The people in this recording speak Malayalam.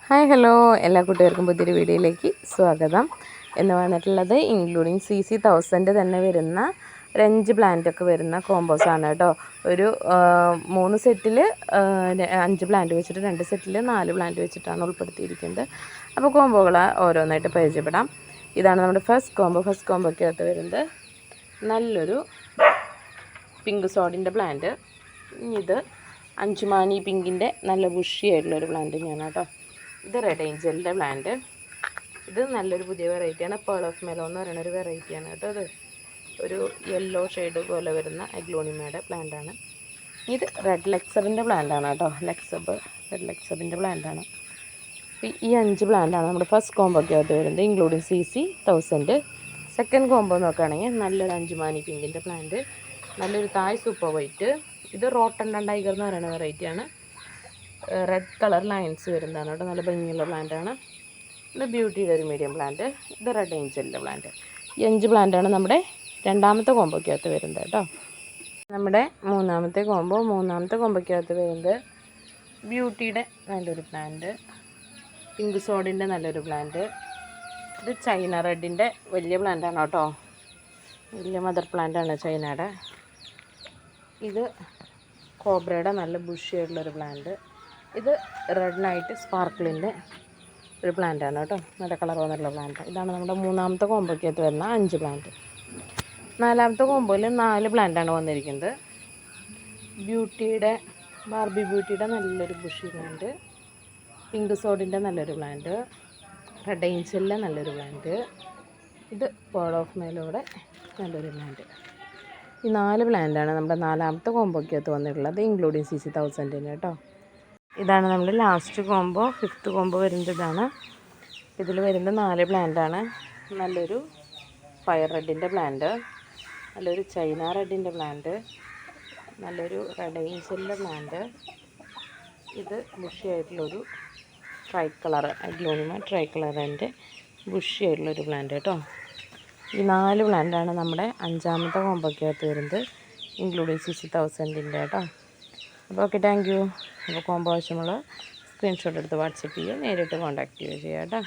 ഹായ് ഹലോ എല്ലാ കൂട്ടുകാർക്കും പുതിയൊരു വീഡിയോയിലേക്ക് സ്വാഗതം. എന്ന് വന്നിട്ടുള്ളത് ഇൻക്ലൂഡിങ് CC1000 തന്നെ വരുന്ന ഒരു 5 പ്ലാന്റൊക്കെ വരുന്ന കോമ്പോസാണ് കേട്ടോ. ഒരു 3 സെറ്റിൽ 5 പ്ലാന്റ് വെച്ചിട്ട് 2 സെറ്റിൽ 4 പ്ലാന്റ് വെച്ചിട്ടാണ് ഉൾപ്പെടുത്തിയിരിക്കുന്നത്. അപ്പോൾ കോമ്പോകൾ ഓരോന്നായിട്ട് പരിചയപ്പെടാം. ഇതാണ് നമ്മുടെ ഫസ്റ്റ് കോമ്പോയ്ക്കകത്ത് വരുന്നത് നല്ലൊരു പിങ്ക് സോഡിൻ്റെ പ്ലാന്റ്. ഇത് അഞ്ചുമാനി പിങ്കിൻ്റെ നല്ല ബുഷിയായിട്ടുള്ളൊരു പ്ലാന്റ് തന്നെയാണ് കേട്ടോ. ഇത് റെഡ് ഏഞ്ചലിൻ്റെ പ്ലാന്റ്. ഇത് നല്ലൊരു പുതിയ വെറൈറ്റിയാണ്. പേൾ ഓഫ് മെലോ എന്ന് പറയുന്ന ഒരു വെറൈറ്റിയാണ് കേട്ടോ. ഇത് ഒരു യെല്ലോ ഷെയ്ഡ് പോലെ വരുന്ന അഗ്ലോണിമയുടെ പ്ലാന്റാണ്. ഇത് റെഡ് ലെക്സബിൻ്റെ പ്ലാന്റാണ് കേട്ടോ. റെഡ് ലെക്സബിൻ്റെ പ്ലാന്റാണ്. ഈ 5 പ്ലാന്റാണ് നമ്മുടെ ഫസ്റ്റ് കോമ്പോയ്ക്കകത്ത് വരുന്നത് ഇൻക്ലൂഡിങ് CC1000. സെക്കൻഡ് കോമ്പോ നോക്കുകയാണെങ്കിൽ നല്ലൊരു അഞ്ചുമാനി പിങ്കിൻ്റെ പ്ലാന്റ്, നല്ലൊരു തായ് സൂപ്പർ വൈറ്റ്. ഇത് റോട്ടൺ ടൈഗർ എന്ന് പറയുന്ന വെറൈറ്റിയാണ്. റെഡ് കളർ ലൈൻസ് വരുന്നതാണ് കേട്ടോ. നല്ല ഭംഗിയുള്ള പ്ലാന്റാണ്. ഇത് ബ്യൂട്ടിയുടെ ഒരു മീഡിയം പ്ലാന്റ്. ഇത് റെഡ് ഏഞ്ചലിൻ്റെ പ്ലാന്റ്. ഈ 5 പ്ലാന്റാണ് നമ്മുടെ രണ്ടാമത്തെ കോമ്പോയ്ക്കകത്ത് വരുന്നത് കേട്ടോ. നമ്മുടെ മൂന്നാമത്തെ കോമ്പോയ്ക്കകത്ത് വരുന്നത് ബ്യൂട്ടിയുടെ നല്ലൊരു പ്ലാന്റ്, പിങ്ക് സോഡിൻ്റെ നല്ലൊരു പ്ലാന്റ്. ഇത് ചൈന റെഡിൻ്റെ വലിയ പ്ലാന്റാണ് കേട്ടോ. വലിയ മദർ പ്ലാന്റാണ് ചൈനയുടെ. ഇത് കോബ്രയുടെ നല്ല ബുഷിയായിട്ടുള്ളൊരു പ്ലാന്റ്. ഇത് റെഡ് നൈറ്റ് സ്പാർക്കിളിൻ്റെ ഒരു പ്ലാന്റാണ് കേട്ടോ. നല്ല കളർ വന്നിട്ടുള്ള പ്ലാന്റ്. ഇതാണ് നമ്മുടെ മൂന്നാമത്തെ കോമ്പോയ്ക്കകത്ത് വരുന്ന 5 പ്ലാന്റ്. നാലാമത്തെ കോമ്പോയിൽ 4 പ്ലാന്റാണ് വന്നിരിക്കുന്നത്. ബാർബി ബ്യൂട്ടിയുടെ നല്ലൊരു ബുഷി പ്ലാന്റ്, പിങ്ക് സോഡിൻ്റെ നല്ലൊരു പ്ലാന്റ്, റെഡ് ഏഞ്ചലിൻ്റെ നല്ലൊരു പ്ലാന്റ്. ഇത് പേൾ ഓഫ് മെലോയുടെ നല്ലൊരു പ്ലാന്റ്. ഈ 4 പ്ലാന്റാണ് നമ്മുടെ നാലാമത്തെ കോമ്പോയ്ക്കകത്ത് വന്നിട്ടുള്ളത് ഇൻക്ലൂഡിങ് CC1000 കേട്ടോ. ഇതാണ് നമ്മുടെ ലാസ്റ്റ് കോമ്പോ, 5th കോമ്പോ വരുന്നത് ഇതാണ്. ഇതിൽ വരുന്ന 4 പ്ലാന്റാണ്. നല്ലൊരു ഫയർ റെഡിൻ്റെ പ്ലാന്റ്, നല്ലൊരു ചൈന റെഡിൻ്റെ പ്ലാന്റ്, നല്ലൊരു റെഡ് ഏഞ്ചലിൻ്റെ പ്ലാന്റ്. ഇത് ബുഷിയായിട്ടുള്ളൊരു അഗ്ലോണിമ ട്രൈ കളറിൻ്റെ ബുഷിയായിട്ടുള്ളൊരു പ്ലാന്റ് കേട്ടോ. ഈ 4 പ്ലാന്റാണ് നമ്മുടെ 5ാമത്തെ കോമ്പോയ്ക്കകത്ത് വരുന്നത് ഇൻക്ലൂഡിങ് CC1000 കേട്ടോ. അപ്പോൾ ഓക്കെ, താങ്ക് യു. അപ്പോൾ കോമ്പോ ആവശ്യമുള്ള സ്ക്രീൻഷോട്ട് എടുത്ത് വാട്സപ്പ് ചെയ്യുക, നേരിട്ട് കോൺടാക്റ്റ് ചെയ്യുക കേട്ടോ.